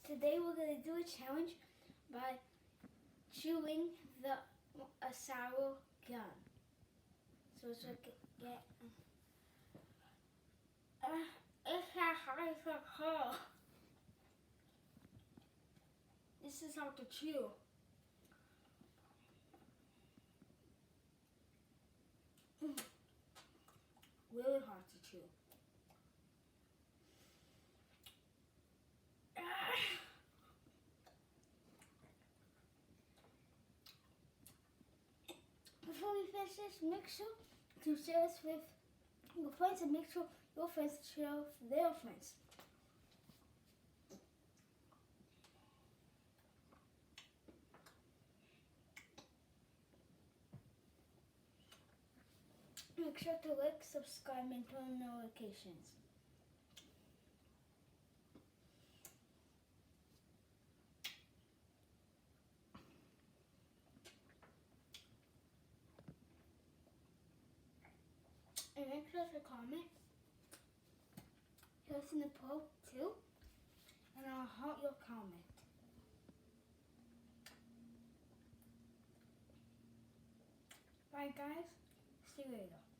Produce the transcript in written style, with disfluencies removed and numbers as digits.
Today we're gonna do a challenge by chewing a sour gum. So it's like get. It's a hard to call. This is how to chew. Really hard to chew. Before we finish this, make sure to share this with your friends and make sure your friends share with their friends. Make sure to like, subscribe, and turn on notifications. And make sure to comment. Post in the poll too. And I'll heart your comment. Bye guys. See you later.